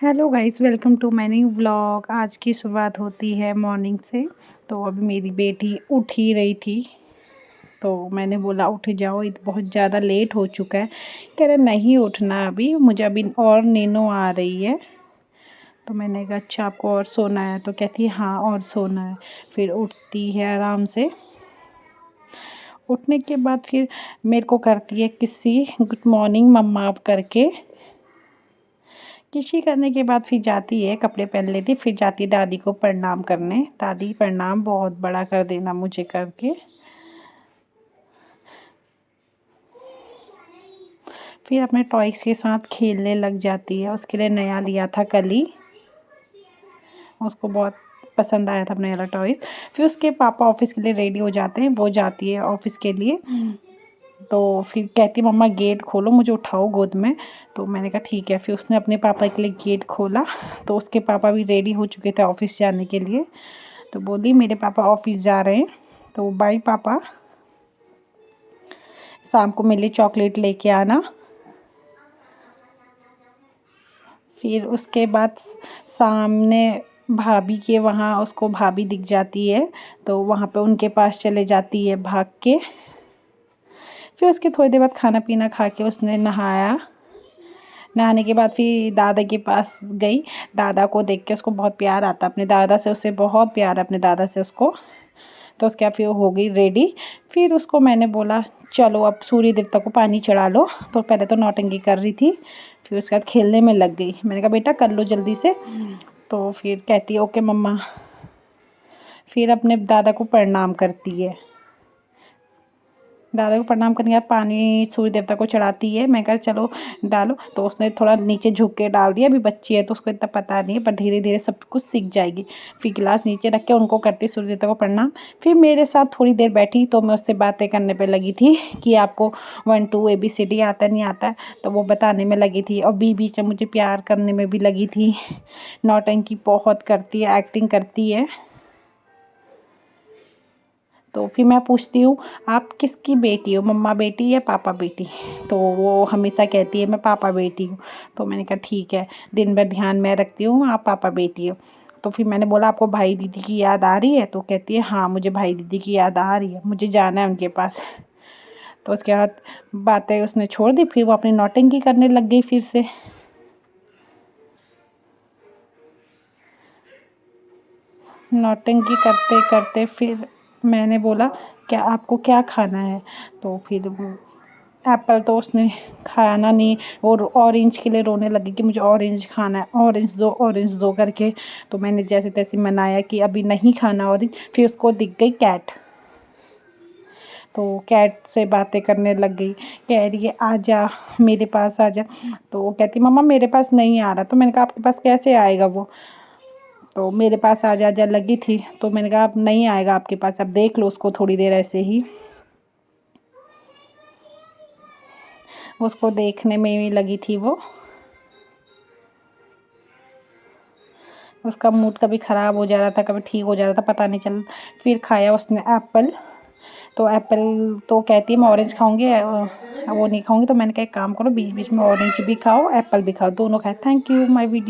Hello guys, welcome to my new vlog. आज की शुरुआत होती है मॉर्निंग से। तो अभी मेरी बेटी उठ ही रही थी, तो मैंने बोला उठ जाओ, ये बहुत ज़्यादा लेट हो चुका है। कह रहे नहीं उठना, अभी मुझे अभी और नींद आ रही है। तो मैंने कहा अच्छा आपको और सोना है? तो कहती है हाँ और सोना है। फिर उठती है आराम से। उठने के बाद फिर मेरे को करती है किसी गुड मॉर्निंग मम्मा आप करके। किसी करने के बाद फिर जाती है, कपड़े पहन लेती, फिर जाती है दादी को प्रणाम करने। दादी प्रणाम बहुत बड़ा कर देना मुझे करके। फिर अपने टॉयस के साथ खेलने लग जाती है। उसके लिए नया लिया था कल ही, उसको बहुत पसंद आया था अपना वाला टॉयस। फिर उसके पापा ऑफिस के लिए रेडी हो जाते हैं, वो जाती है ऑफिस के लिए। तो फिर कहती मम्मा गेट खोलो, मुझे उठाओ गोद में। तो मैंने कहा ठीक है। फिर उसने अपने पापा के लिए गेट खोला, तो उसके पापा भी रेडी हो चुके थे ऑफिस जाने के लिए। तो बोली मेरे पापा ऑफिस जा रहे हैं, तो बाय पापा, शाम को मेरे लिए चॉकलेट लेके आना। फिर उसके बाद सामने भाभी के वहाँ उसको भाभी दिख जाती है, तो वहाँ पे उनके पास चले जाती है भाग के। फिर उसके थोड़ी देर बाद खाना पीना खा के उसने नहाया। नहाने के बाद फिर दादा के पास गई। दादा को देख के उसको बहुत प्यार आता, अपने दादा से उसे बहुत प्यार है, अपने दादा से उसको। तो उसके बाद फिर हो गई रेडी। फिर उसको मैंने बोला चलो अब सूर्य देवता को पानी चढ़ा लो। तो पहले तो नौटंकी कर रही थी, फिर उसके बाद खेलने में लग गई। मैंने कहा बेटा कर लो जल्दी से। तो फिर कहती है ओके मम्मा। फिर अपने दादा को प्रणाम करती है। दादा को प्रणाम करने के बाद पानी सूर्य देवता को चढ़ाती है। मैं कहा चलो डालो, तो उसने थोड़ा नीचे झुक के डाल दिया। अभी बच्ची है तो उसको इतना पता नहीं है, पर धीरे धीरे सब कुछ सीख जाएगी। फिर गिलास नीचे रख के उनको करती सूर्य देवता को प्रणाम। फिर मेरे साथ थोड़ी देर बैठी, तो मैं उससे बातें करने पर लगी थी कि आपको 1 2 ABCD आता नहीं आता, तो वो बताने में लगी थी। और बीच में मुझे प्यार करने में भी लगी थी। नौटंकी बहुत करती है, एक्टिंग करती है। तो फिर मैं पूछती हूँ आप किसकी बेटी हो, मम्मा बेटी या पापा बेटी? तो वो हमेशा कहती है मैं पापा बेटी हूँ। तो मैंने कहा ठीक है, दिन भर ध्यान में रखती हूँ आप पापा बेटी हो। तो फिर मैंने बोला आपको भाई दीदी की याद आ रही है? तो कहती है हाँ मुझे भाई दीदी की याद आ रही है, मुझे जाना है उनके पास। तो उसके बाद बातें उसने छोड़ दी, फिर वो अपनी नौटंकी करने लग गई फिर से। नौटंकी करते करते फिर मैंने बोला क्या आपको क्या खाना है? तो फिर एप्पल तो उसने खाना नहीं, और ऑरेंज के लिए रोने लगी कि मुझे ऑरेंज खाना है, ऑरेंज दो करके। तो मैंने जैसे तैसे मनाया कि अभी नहीं खाना ऑरेंज। फिर उसको दिख गई कैट, तो कैट से बातें करने लग गई। कह रही है आजा मेरे पास आजा। तो वो कहती मम्मा मेरे पास नहीं आ रहा। तो मैंने कहा आपके पास कैसे आएगा वो? तो मेरे पास आजा आजा लगी थी। तो मैंने कहा अब नहीं आएगा आपके पास, अब देख लो उसको थोड़ी देर ऐसे ही। उसको देखने में ही लगी थी वो। उसका मूड कभी ख़राब हो जा रहा था, कभी ठीक हो जा रहा था, पता नहीं चल। फिर खाया उसने एप्पल। तो एप्पल तो कहती है मैं ऑरेंज खाऊंगी, वो नहीं खाऊंगी। तो मैंने कहा एक काम करो, बीच बीच में ऑरेंज भी खाओ एप्पल भी खाओ, दोनों खाए। Thank you my video.